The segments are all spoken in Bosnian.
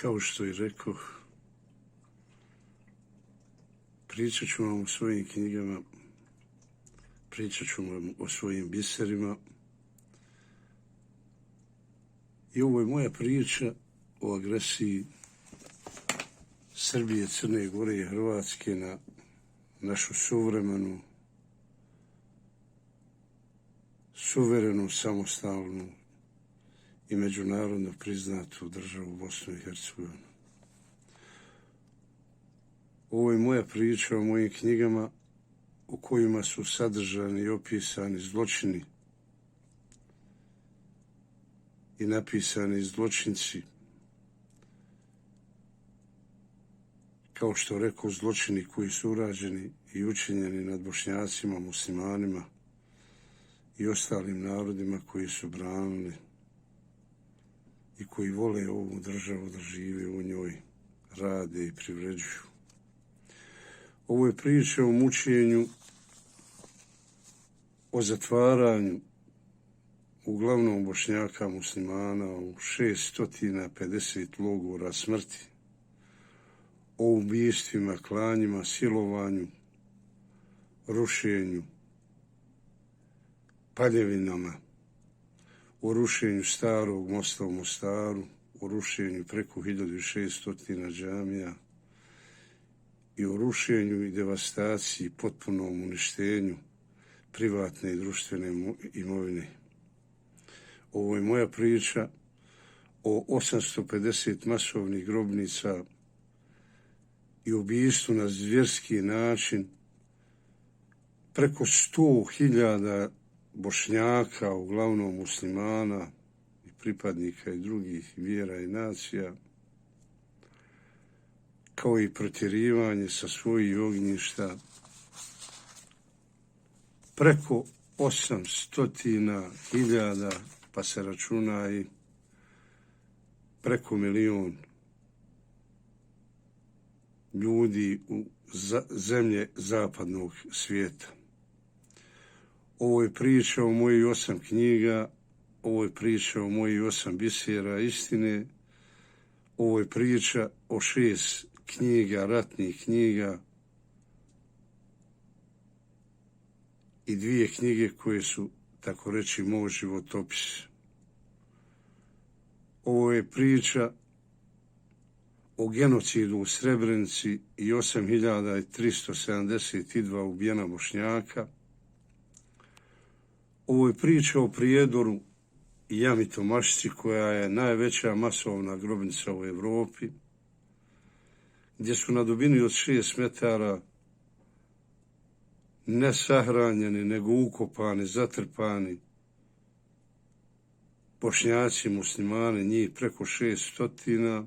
Kao što i rekoh, pričat ću vam o svojim knjigama, pričat ću vam o svojim biserima. I ovo je moja priča o agresiji Srbije, Crne Gore i Hrvatske na našu suverenu, samostalnu i međunarodno priznatu državu Bosnu i Hercegovinu. Ovo je moja priča o mojim knjigama u kojima su sadržani i opisani zločini i napisani zločinci, kao što rekao, zločini koji su urađeni i učinjeni nad Bošnjacima, muslimanima i ostalim narodima koji su branili i koji vole ovu državu da žive u njoj, rade i privređuju. Ovo je priča o mučenju, o zatvaranju uglavnom Bošnjaka muslimana u 650 logora smrti, o ubijstvima, klanjima, silovanju, rušenju, paljevinama, o rušenju starog mosta u Mostaru, o rušenju preko 1600 džamija i o rušenju i devastaciji, potpunom uništenju privatne i društvene imovine. Ovo je moja priča o 850 masovnih grobnica i ubijstvu na zvjerski način preko 100.000 Bošnjaka, uglavnom muslimana i pripadnika i drugih vjera i nacija, kao i protjerivanje sa svojih ognjišta preko 800.000, pa se računa i preko 1.000.000 ljudi u zemlje zapadnog svijeta. Ovo je priča o mojih 8 knjiga, ovo je priča o mojih 8 bisera istine, ovo je priča o 6 knjiga, ratnih knjiga i 2 knjige koje su, tako reći, moj životopis. Ovo je priča o genocidu u Srebrenici i 8.372 ubijena Bošnjaka. Ovo je priča o Prijedoru i Jami Tomašci, koja je najveća masovna grobnica u Evropi, gdje su na dubini od 6 metara ne sahranjeni, nego ukopani, zatrpani Bošnjaci, muslimani, njih preko 600.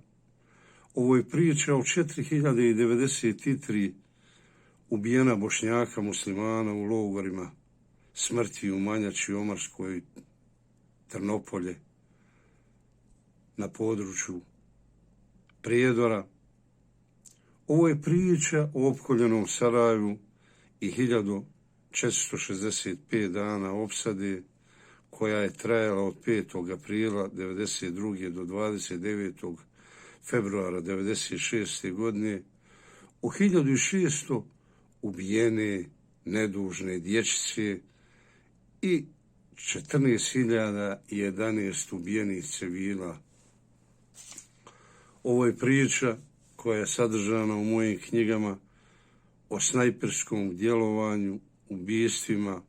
Ovo je priča o 4.093 ubijena Bošnjaka, muslimana u logorima smrti u Manjači, Omarskoj, Trnopolje, na području Prijedora. Ovo je priča o opkoljenom Sarajevu i 1465 dana opsade, koja je trajala od 5. aprila 1992. do 29. februara 1996. godine, o 1600 ubijene nedužne dječice i 14.011 ubijenih civila. Ovo je priča koja je sadržana u mojim knjigama o snajperskom djelovanju, ubijstvima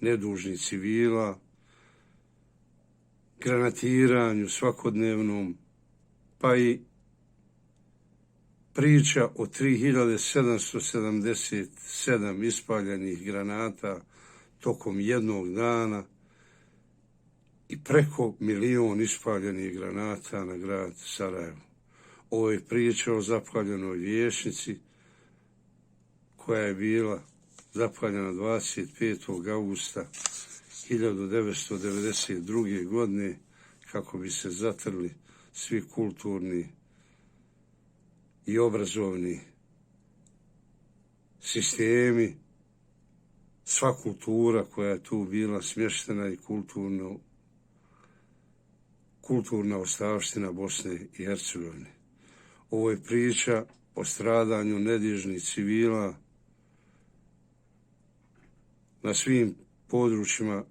nedužnih civila, granatiranju svakodnevnom, pa i priča o 3.777 ispaljenih granata tokom jednog dana i preko 1.000.000 ispaljenih granata na grad Sarajevo. Ovo je priča o zapaljenoj vijećnici koja je bila zapaljena 25. augusta 1992. godine kako bi se zatrli svi kulturni i obrazovni sistemi, sva kultura koja je tu bila smještena i kulturno kulturna ostavština Bosne i Hercegovine. Ovo je priča o stradanju nedužnih civila na svim područjima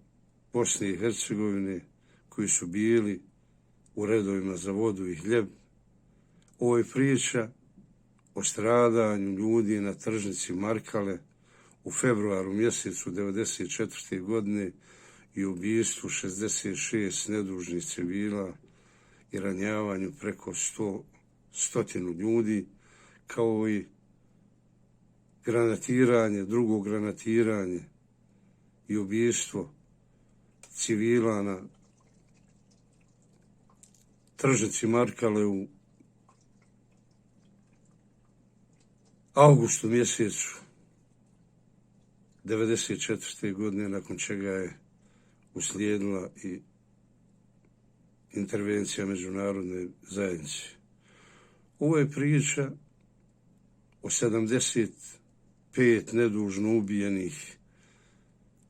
Bosne i Hercegovine koji su bili u redovima za vodu i hljeb. Ovo je priča o stradanju ljudi na tržnici Markale u februaru mjesecu 1994. godine i ubistvu 66 nedužnih civila i ranjavanju preko 100 ljudi, kao i drugo granatiranje i ubistvo civila na tržnici Markale u avgustu mjesecu 1994. godine, nakon čega je uslijedila i intervencija međunarodne zajednice. Ovo je priča o 75 nedužno ubijenih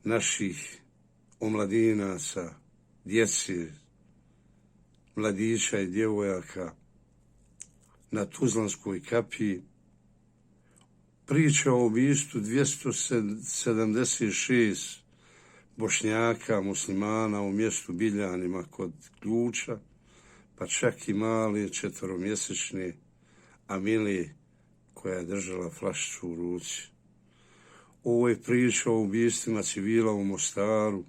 naših omladinaca, djece, mladića i djevojaka na Tuzlanskoj kapiji. Priča o ubistvu 276 Bošnjaka, muslimana u mjestu Biljanima kod Ključa, pa čak i male 4-mjesečne Amile koja je držala flašicu u ruci. Ovo je priča o ubistvima civila u Mostaru,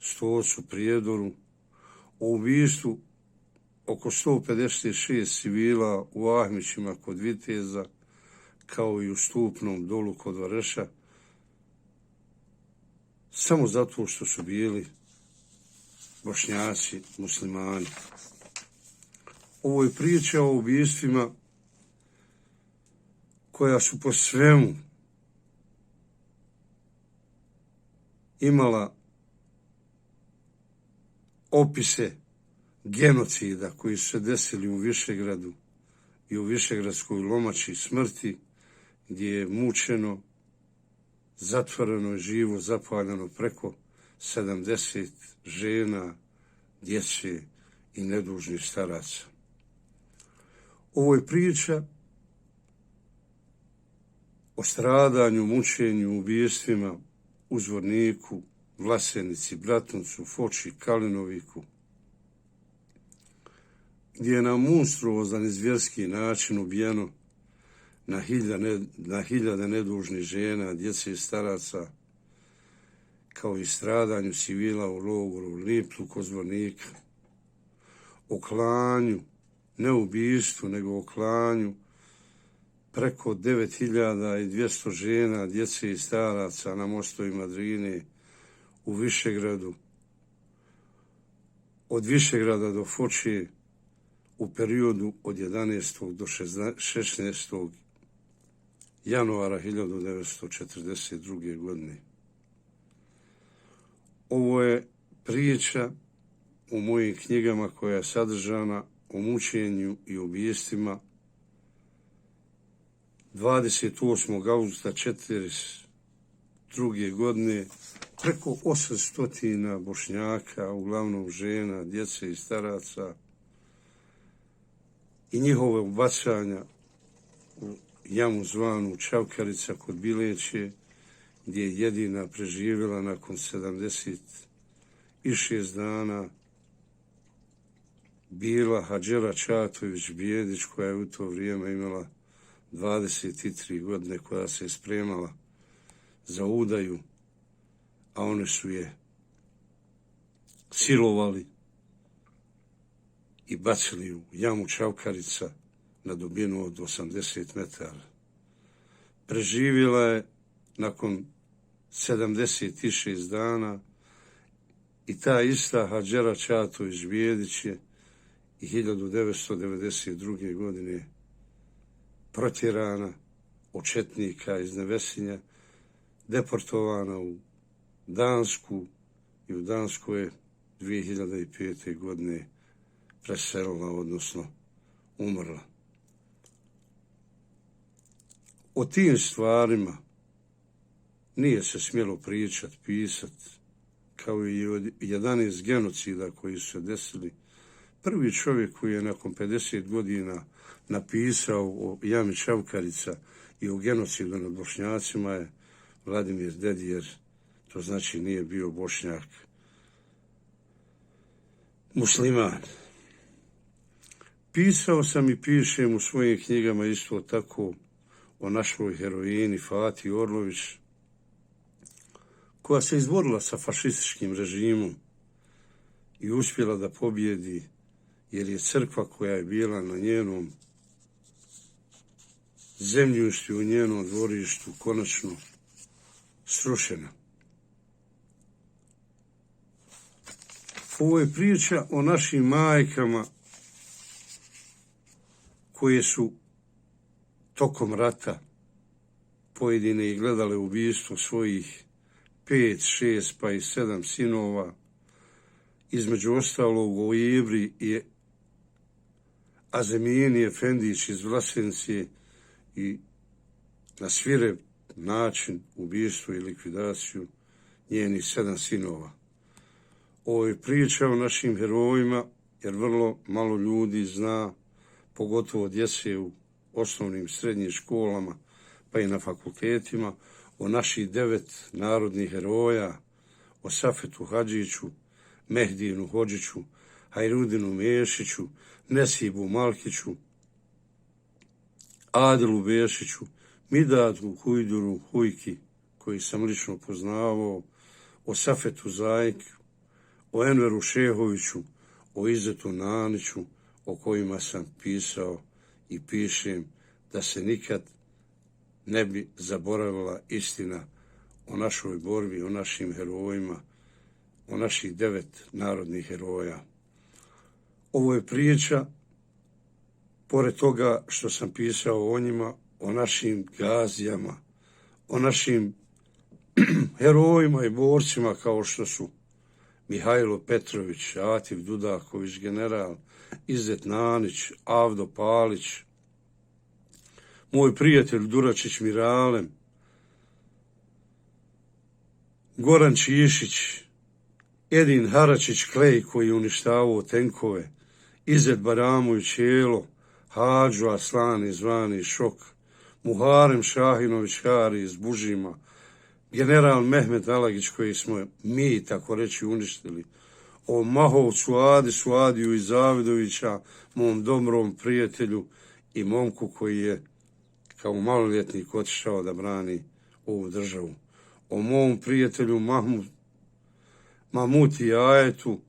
Stocu, Prijedoru, o ubistvu oko 156 civila u Ahmićima kod Viteza, kao i u Stupnom dolu kod Vareša, samo zato što su bili Bošnjaci, muslimani. Ovo je priča o ubistvima koja su po svemu imala opise genocida koji su se desili u Višegradu i u Višegradskoj lomači smrti, gdje je mučeno, zatvoreno i živo zapaljeno preko 70 žena, djece i nedužnih staraca. Ovo je priča o stradanju, mučenju, ubijstvima u Zvorniku, Vlasenici, Bratuncu, Foči, Kalinoviku, gdje je na monstruozan i zvjerski način ubijeno na hiljade nedužnih žena, djece i staraca, kao i stradanju civila u logoru Liplu kod Zvornika, o klanju, ne ubistvu, nego o klanju preko 9200 žena, djece i staraca na mostovima Drine u Višegradu, od Višegrada do Foče u periodu od 11. do 16. januara 1942. godine. Ovo je priča u mojim knjigama koja je sadržana o mučenju i ubijstvima 28. augusta 1942. godine preko 800 Bošnjaka, uglavnom žena, djece i staraca, i njihove ubacanja u jamu zvanu Čavkarica kod Bileće, gdje je jedina preživjela nakon 76 dana bila Hadžera Čatović-Bijedić, koja je u to vrijeme imala 23 godine, koja se je spremala za udaju, a one su je silovali i bacili u jamu Čavkarica na dubinu od 80 metara. Preživjela je nakon 76 dana i ta ista Hadžera Čatović-Bijedić je i 1992. godine protjerana od četnika iz Nevesinja, deportovana u Dansku i u Danskoj je 2005. godine preselila, odnosno umrla. O tim stvarima nije se smjelo pričat, pisat, kao i od 11 genocida koji su se desili Prvi čovjek koji je nakon 50 godina napisao o jami Čavkarica i o genocidu nad Bošnjacima je Vladimir Dedijer, to znači nije bio Bošnjak, musliman. Pisao sam i pišem u svojim knjigama isto tako o našoj heroini Fati Orlović, koja se izborila sa fašističkim režimom i uspjela da pobjedi, jer je crkva koja je bila na njenom zemljištu, u njenom dvorištu, konačno srušena. Ovo je priča o našim majkama koje su tokom rata pojedine i gledale ubistvo svojih 5, 6 pa i 7 sinova, između ostalog o Ibri i Azemijeni Efendić iz Vlasencije, i na svirep način ubistvo i likvidaciju njenih 7 sinova. Ovo je priča o našim herojima, jer vrlo malo ljudi zna, pogotovo djece u osnovnim i srednjim školama, pa i na fakultetima, o naših 9 narodnih heroja, o Safetu Hadžiću, Mehdinu Hodžiću, Hajrudinu Mešiću, Nesibu Malkiću, Adilu Bešiću, Midatu Hujduru Hujki, koji sam lično poznavao, o Safetu Zajku, o Enveru Šehoviću, o Izetu Naniću, o kojima sam pisao i pišem, da se nikad ne bi zaboravila istina o našoj borbi, o našim herojima, o naših 9 narodnih heroja. Ovo je priča, pored toga što sam pisao o njima, o našim gazijama, o našim herojima i borcima kao što su Mihajlo Petrović, Atif Dudaković, general, Izet Nanić, Avdo Palić, moj prijatelj Duračić Miralem, Goran Čišić, Edin Haračić Klej koji je uništavao tenkove, Izet Baramović Jelo, Hadžu Aslani zvani Šok, Muharem Šahinović Hari iz Bužima, general Mehmet Alagić koji smo mi, tako reći, uništili, o Mahovcu Adisu Adiju iz Zavidovića, mom dobrom prijatelju i momku koji je kao maloljetnik otišao da brani ovu državu, o mom prijatelju Mamuti Ajetu,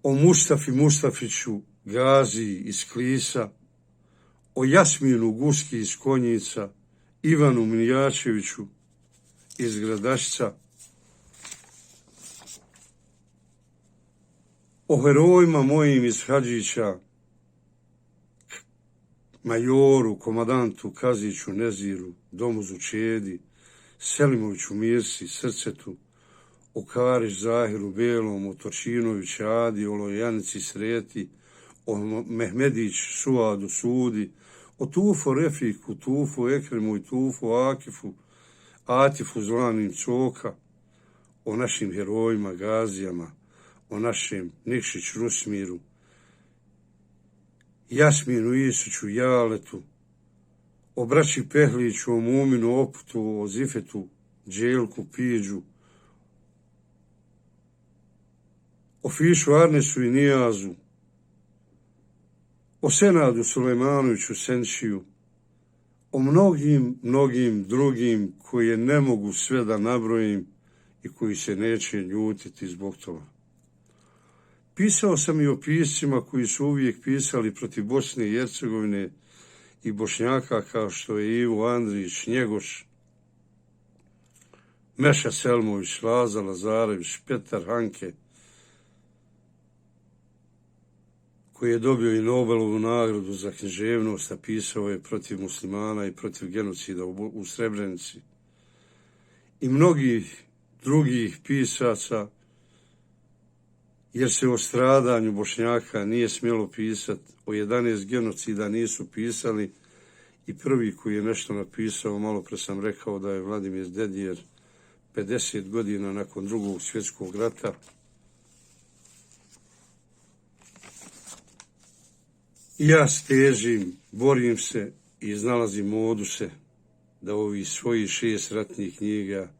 o Mustafi Mustafiću Gazi iz Klisa, o Jasminu Guski iz Konjica, Ivanu Mnijačeviću iz Gradašca, o herojima mojim iz Hadžića, majoru, komadantu Kaziću Neziru, Domuzu Čedi, Selimoviću Mirsi, Srcetu, o Karić Zahiru Belom, o Točinović Adi, o Lojanici Sreti, o Mehmedić Suadu Sudi, o Tufo Refiku, Tufo Ekremu i Tufo Akifu, Atifu zvanim Coka, o našim herojima, gazijama, o našem Nikšić Rusmiru, Jasminu Isuću Jaletu, o braći Pehliću, o Muminu Oputu, o Zifetu Đelku Piđu, o Fišu Arnesu i Nijazu, o Senadu Sulejmanoviću Senčiju, o mnogim drugim koje ne mogu sve da nabrojim i koji se neće ljutiti zbog toga. Pisao sam i o piscima koji su uvijek pisali protiv Bosne i Hercegovine i Bošnjaka kao što je Ivo Andrić, Njegoš, Meša Selmović, Laza Lazarević, Petar Hanke, koji je dobio i Nobelovu nagradu za književnost, a pisao je protiv muslimana i protiv genocida u Srebrenici, i mnogih drugih pisaca, jer se o stradanju Bošnjaka nije smjelo pisati, o 11 genocida nisu pisali, i prvi koji je nešto napisao, malo pre sam rekao da je Vladimir Dedijer 50 godina nakon Drugog svjetskog rata Ja stežim, borim se i iznalazim moduse da ovih svojih 6 ratnih knjiga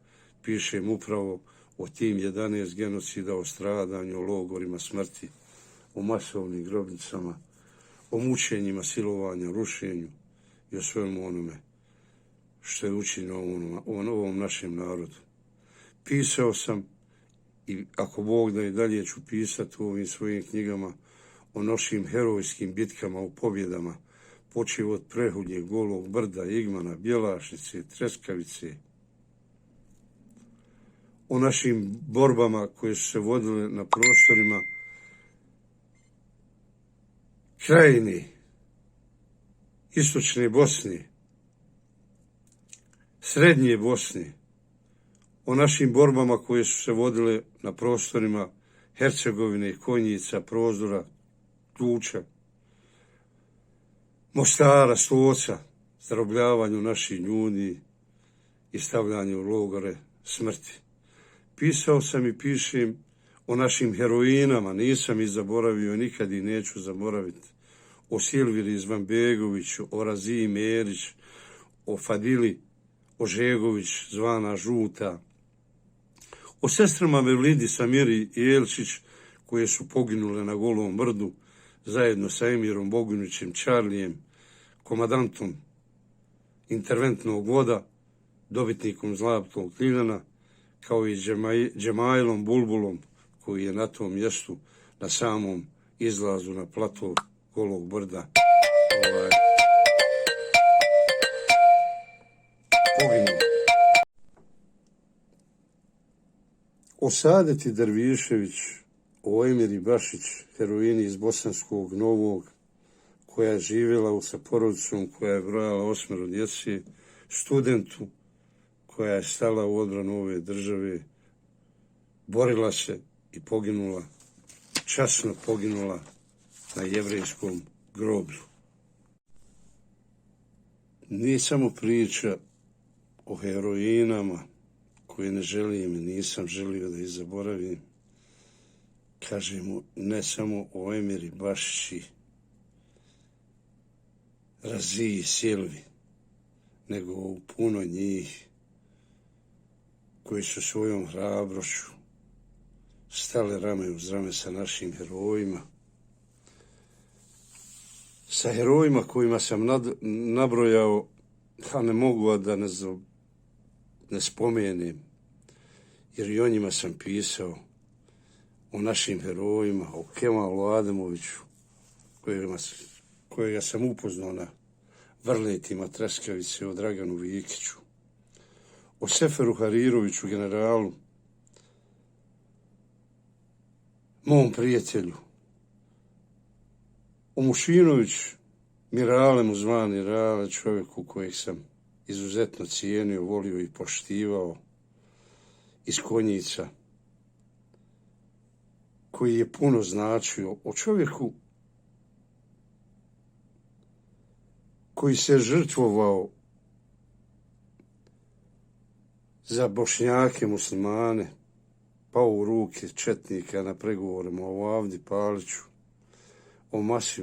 pišem upravo o tim 11 genocida, o stradanju, o logorima smrti, o masovnim grobnicama, o mučenjima, silovanju, rušenju i o svemu onome što je učinjeno ovom našem narodu. Pisao sam i ako Bog da i dalje ću pisati u ovim svojim knjigama o našim herojskim bitkama, o pobjedama, počev od Prehudnjeg, Golog brda, Igmana, Bjelašnice, Treskavice, o našim borbama koje su se vodile na prostorima Krajine, Istočne Bosne, Srednje Bosne, o našim borbama koje su se vodile na prostorima Hercegovine, Konjica, Prozora, Tluča, Mostara, Stoca, zarobljavanju naših ljudi i stavljanju u logore smrti. Pisao sam i pišem o našim heroinama, nisam ih zaboravio, nikad ih neću zaboraviti. O Silviri Zvanbegoviću, o Raziji Merić, o Fadili Ožegović, zvana Žuta, o sestrama Mevlidi, Samiri i Elčić, koje su poginule na Golom brdu, zajedno sa Emirom Bogunićem, Čarlijem, komadantom interventnog voda, dobitnikom Zlatnog Ljiljana, kao i Džemajlom Bulbulom, koji je na tom mjestu, na samom izlazu na plato Golog brda, poginuo. O Sadeti Dervišević, o Emiri Bašić, heroini iz Bosanskog Novog, koja je živjela sa porodicom, koja je brojala 8 djece, studentu koja je stala u odbranu ove države, borila se i poginula, časno poginula na jevrejskom groblju. Nije samo priča o heroinama koje ne želim i nisam želio da ih zaboravim. Kažemo ne samo o Emiri Bašići, Raziji, Silvi, nego u puno njih koji su svojom hrabrošću stale rame uz rame sa našim herojima. Sa herojima kojima sam nabrojao, a ne mogu da ne spomenem, jer i o njima sam pisao, o našim herojima, o Kemalu Ademoviću, kojega sam upoznao na vrletima Treskavice, o Draganu Vikiću, o Seferu Hariroviću, generalu, mom prijatelju, o Mušinović, Miralemu zvani Rale, čovjeku kojeg sam izuzetno cijenio, volio i poštivao, iz Konjica, koji je puno značio, o čovjeku koji se žrtvovao za Bošnjake, muslimane, pao u ruke četnika na pregovorima, o Avdi Paliću, o masi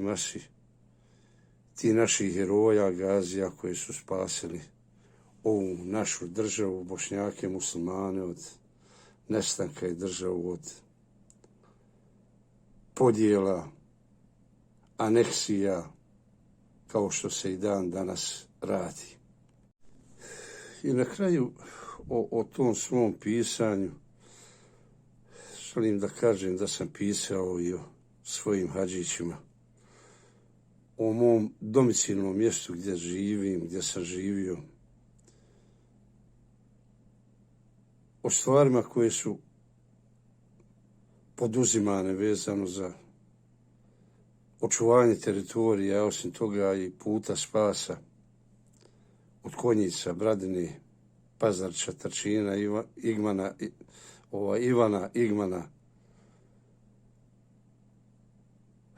ti naših heroja, gazija koji su spasili ovu našu državu, Bošnjake, muslimane od nestanka i državu od podjela, aneksija, kao što se i dan danas radi. I na kraju o tom svom pisanju želim da kažem da sam pisao i o svojim hađićima, o mom domicilnom mjestu gdje živim, gdje sam živio, o stvarima koje su poduzimane vezano za očuvanje teritorija, a osim toga i puta spasa od Konjica, Bradine, Pazarča, Trčina, Ivana, Igmana,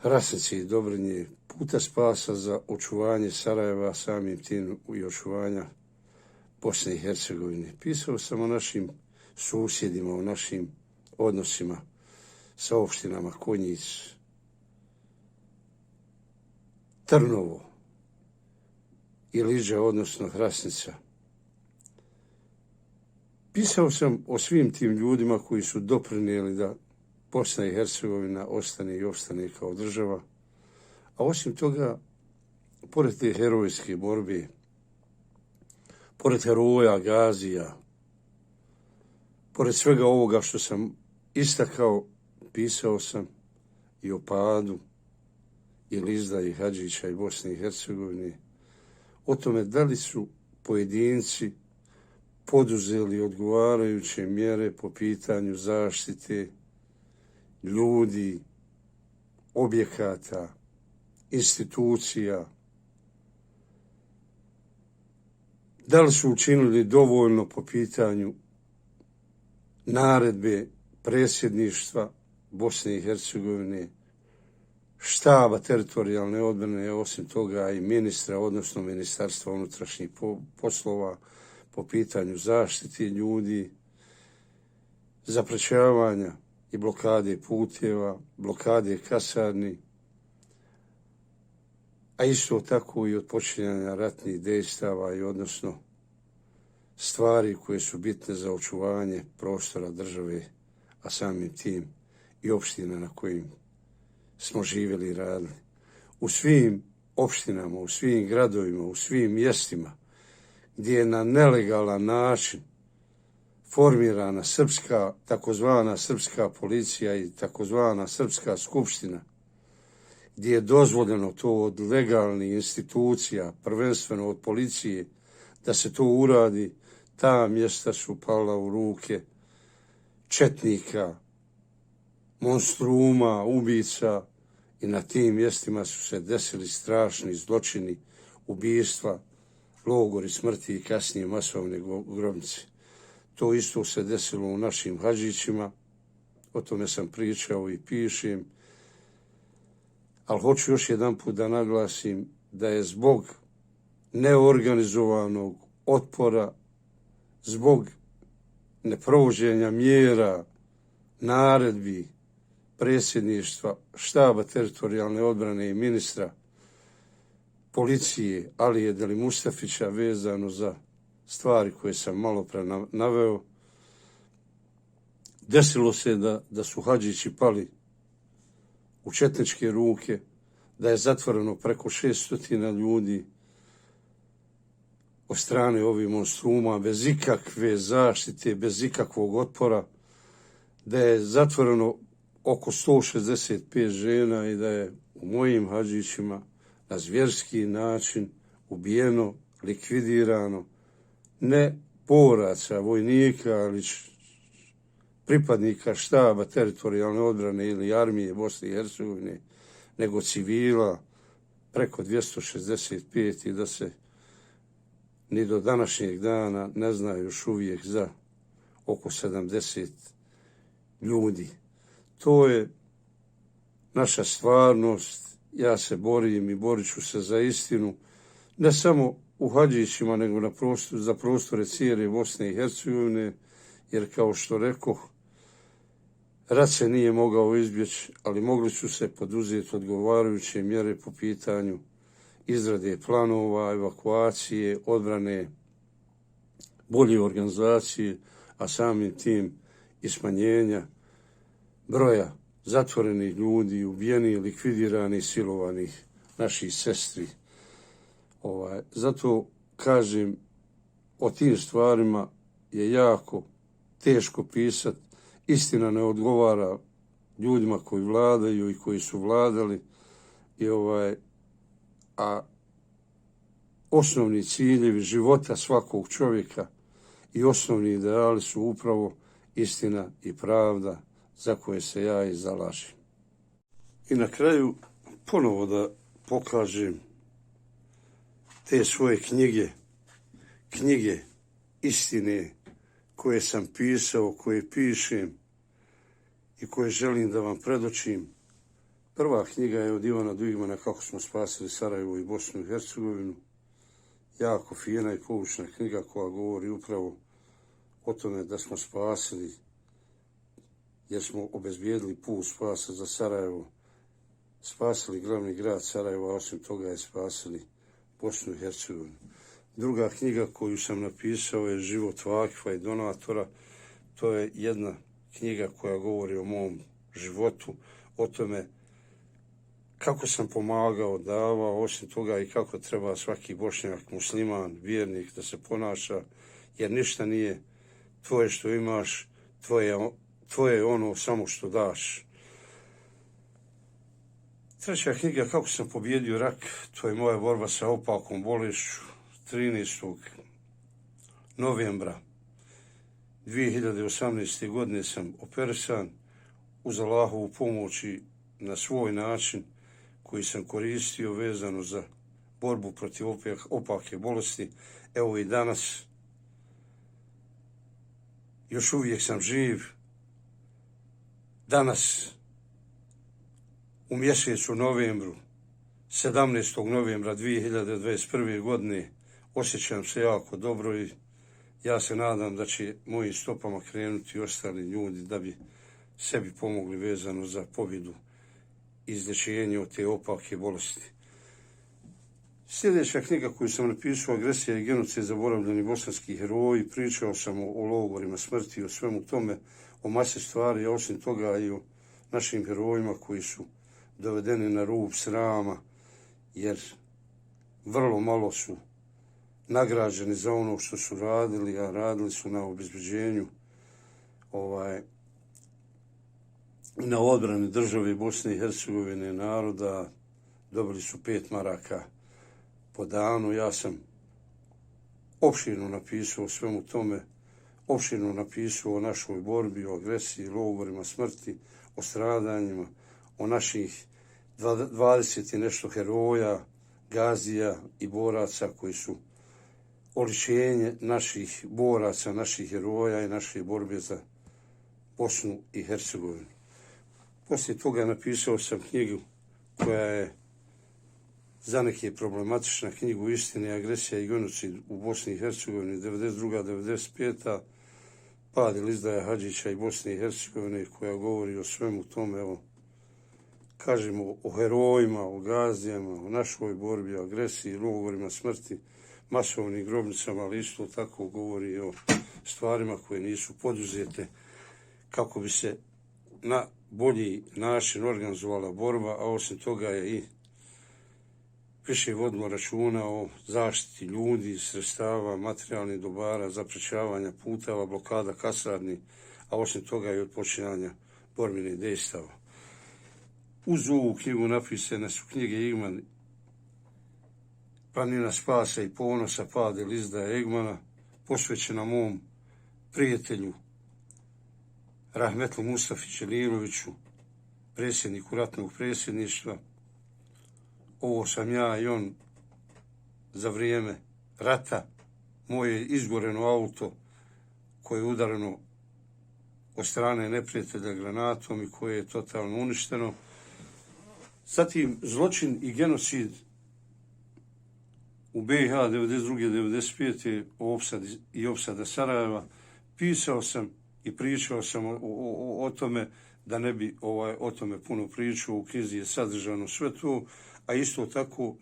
Rasnice i Dobrinje, puta spasa za očuvanje Sarajeva, samim tim i očuvanja Bosne i Hercegovine. Pisao sam o našim susjedima, o našim odnosima sa opštinama Konjic, Trnovo, Iliđa, odnosno Hrasnica. Pisao sam o svim tim ljudima koji su doprinijeli da Bosna i Hercegovina ostane i opstane kao država, a osim toga, pored te herojske borbe, pored heroja, gazija, pored svega ovoga što sam istakao, pisao sam i o padu Ilizda i Hadžića i Bosne i Hercegovine, o tome da li su pojedinci poduzeli odgovarajuće mjere po pitanju zaštite ljudi, objekata, institucija, da li su učinili dovoljno po pitanju naredbe predsjedništva Bosne i Hercegovine, štaba teritorijalne odbrane, osim toga i ministra, odnosno Ministarstva unutrašnjih poslova po pitanju zaštiti ljudi, zaprečavanja i blokade puteva, blokade kasarni, a isto tako i od počinjanja ratnih dejstava i odnosno stvari koje su bitne za očuvanje prostora države, a samim tim i opština na kojim smo živjeli i radili. U svim opštinama, u svim gradovima, u svim mjestima gdje je na nelegalan način formirana srpska, takozvana srpska policija i takozvana srpska skupština, gdje je dozvoljeno to od legalnih institucija, prvenstveno od policije, da se to uradi, ta mjesta su pala u ruke četnika, monstruma, ubica i na tim mjestima su se desili strašni zločini, ubijstva, logori smrti i kasnije masovne grobnice. To isto se desilo u našim Hadžićima, o tome sam pričao i pišem, ali hoću još jedan put da naglasim da je zbog neorganizovanog otpora, zbog neprovođenja mjera, naredbi predsjedništva, štaba teritorijalne odbrane i ministra policije Alije Delimustafića vezano za stvari koje sam malo pre naveo, desilo se da su Hadžići pali u četničke ruke, da je zatvoreno preko 600 ljudi od strane ovih monstruma, bez ikakve zaštite, bez ikakvog otpora, da je zatvoreno oko 165 žena i da je u mojim Hadžićima na zvjerski način ubijeno, likvidirano, ne boraca, vojnika, ali pripadnika štaba teritorijalne odbrane ili armije Bosne i Hercegovine, nego civila, preko 265 i da se ni do današnjeg dana ne zna još uvijek za oko 70 ljudi. To je naša stvarnost. Ja se borim i borit ću se za istinu, ne samo u Hadžićima, nego za prostore cijele Bosne i Hercegovine, jer kao što rekoh, rat se nije mogao izbjeći, ali mogli su se poduzeti odgovarajuće mjere po pitanju izrade planova, evakuacije, odbrane, bolje organizacije, a samim tim i smanjenja broja zatvorenih ljudi, ubijenih, likvidiranih, silovanih naših sestri. Zato kažem, o tim stvarima je jako teško pisati. Istina ne odgovara ljudima koji vladaju i koji su vladali, a osnovni ciljevi života svakog čovjeka i osnovni ideali su upravo istina i pravda za koje se ja i zalažem. I na kraju ponovo da pokažem te svoje knjige istine koje sam pisao, koje pišem i koje želim da vam predočim. Prva knjiga je od Ivana Dugmana Kako smo spasili Sarajevo i Bosnu i Hercegovinu. Jako fina i poučna knjiga koja govori upravo o tome da smo spasili, jer smo obezbijedili put spasa za Sarajevo spasili glavni grad Sarajevo, a osim toga je spasili Bosnu i Hercegovinu. Druga knjiga koju sam napisao je Život Vakifa i donatora. To je jedna knjiga koja govori o mom životu, o tome kako sam pomagao, davao, osim toga i kako treba svaki Bošnjak, musliman, vjernik da se ponaša, jer ništa nije tvoje što imaš, tvoje je ono samo što daš. Treća knjiga, Kako sam pobijedio rak, to je moja borba sa opakom bolešću. 13. novembra 2018. godine sam operisan uz Allahovu pomoć i na svoj način koji sam koristio vezano za borbu protiv opake bolesti. Evo i danas, još uvijek sam živ. Danas, u mjesecu novembru, 17. novembra 2021. godine, osjećam se jako dobro i ja se nadam da će mojim stopama krenuti ostali ljudi da bi sebi pomogli vezano za pobjedu i izlječenje od te opake bolesti. Sljedeća knjiga koju sam napisao, Agresija i genocid, zaboravljeni bosanski heroji, pričao sam o logorima smrti, o svemu tome, o masi stvari, a osim toga i o našim herojima koji su dovedeni na rub srama, jer vrlo malo su nagrađeni za ono što su radili, a radili su na obezbeđenju, na odbrani države Bosne i Hercegovine, naroda. Dobili su 5 maraka po danu. Ja sam opširno napisao o svemu tome, opširno napisao o našoj borbi, o agresiji, logorima smrti, o stradanjima, o naših 20 i nešto heroja, gazija i boraca koji su oličenje naših boraca, naših heroja i naše borbe za Bosnu i Hercegovinu. Poslije toga napisao sam knjigu koja je za neke problematična, knjigu Istine, agresija i genocid u Bosni i Hercegovini 92-95. Pad ili izdaja Hadžića i Bosne i Hercegovine, koja govori o svemu tome, kažemo o herojima, o gazijama, o našoj borbi, o agresiji, logorima smrti, masovnim grobnicama, ali isto tako govori o stvarima koje nisu poduzete kako bi se na bolji način organizovala borba, a osim toga je i više vodilo računa o zaštiti ljudi, sredstava, materijalnih dobara, zaprečavanja puteva, blokada kasarni, a osim toga i od počinjanja borbenih dejstava. Uz ovu knjigu napisane su knjige Egman, Planina spasa i ponosa, Pad ili izdaja Egmana, posvećena mom prijatelju Rahmetlu Mustafi Ćeliloviću, predsjedniku ratnog predsjedništva. Ovo sam ja i on za vrijeme rata. Moje izgoreno auto koje je udareno od strane neprijatelja granatom i koje je totalno uništeno. Zatim zločin i genocid u BiH 92. 95. opsada Sarajeva. Pisao sam i pričao sam o tome, da ne bi o tome puno pričao. U knjizi je sadržano sve to, a isto tako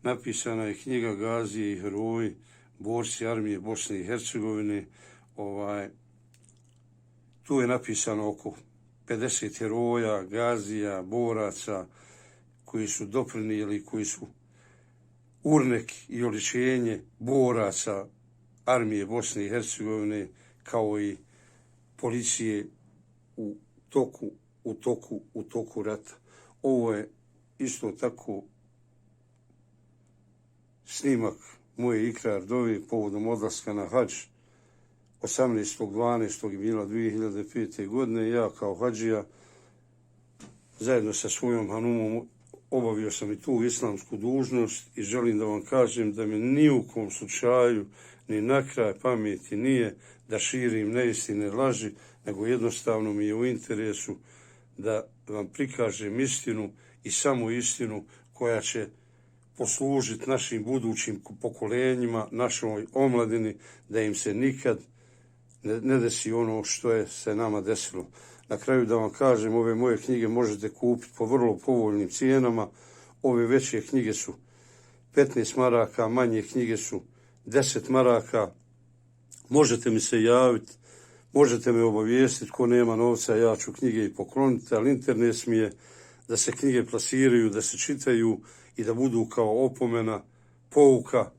napisana je knjiga Gazije i heroji, borci armije Bosne i Hercegovine. Tu je napisano oko 50 heroja, gazija, boraca koji su doprinijeli, koji su urnek i oličenje boraca armije Bosne i Hercegovine, kao i policije u toku rata. Ovo je isto tako snimak moje ikrar dove povodom odlaska na hadž 18.12. je bila 2005. godine. Ja kao hadžija zajedno sa svojom hanumom obavio sam i tu islamsku dužnost i želim da vam kažem da mi ni u kom slučaju ni na kraj pameti nije da širim neistine, laži, nego jednostavno mi je u interesu da vam prikažem istinu i samo istinu koja će poslužiti našim budućim pokolenjima, našoj omladini, da im se nikad ne desi ono što je se nama desilo. Na kraju da vam kažem, ove moje knjige možete kupiti po vrlo povoljnim cijenama. Ove veće knjige su 15 maraka, manje knjige su 10 maraka. Možete mi se javiti, možete me obavijestiti, ko nema novca, ja ću knjige i pokloniti, ali interes mi je da se knjige plasiraju, da se čitaju i da budu kao opomena, pouka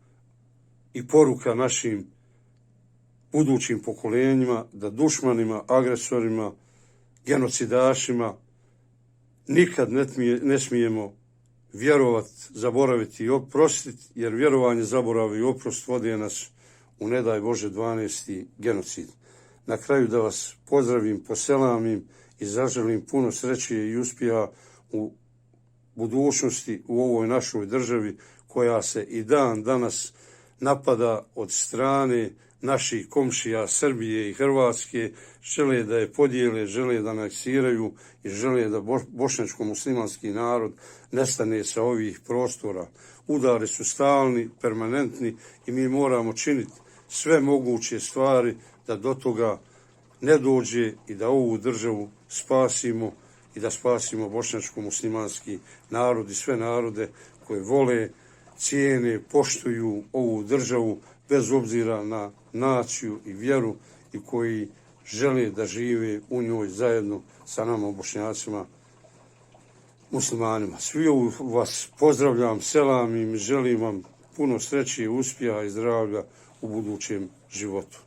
i poruka našim budućim pokolenjima, da dušmanima, agresorima, genocidašima nikad ne smijemo vjerovati, zaboraviti i oprostiti, jer vjerovanje, zaborav i oprost vode nas u, ne daj Bože, 12. genocid. Na kraju da vas pozdravim, poselamim i zaželim puno sreće i uspjeha u budućnosti u ovoj našoj državi koja se i dan danas napada od strane naših komšija Srbije i Hrvatske. Žele da je podijele, žele da aneksiraju i žele da bošnjačko-muslimanski narod nestane sa ovih prostora. Udari su stalni, permanentni i mi moramo činiti sve moguće stvari da do toga ne dođe i da ovu državu spasimo i da spasimo bošnjačko-muslimanski narod i sve narode koje vole, cijene, poštuju ovu državu bez obzira na naciju i vjeru i koji žele da žive u njoj zajedno sa nama Bošnjacima, muslimanima. Svi vas pozdravljam, selam i želim vam puno sreće, uspjeha i zdravlja u budućem životu.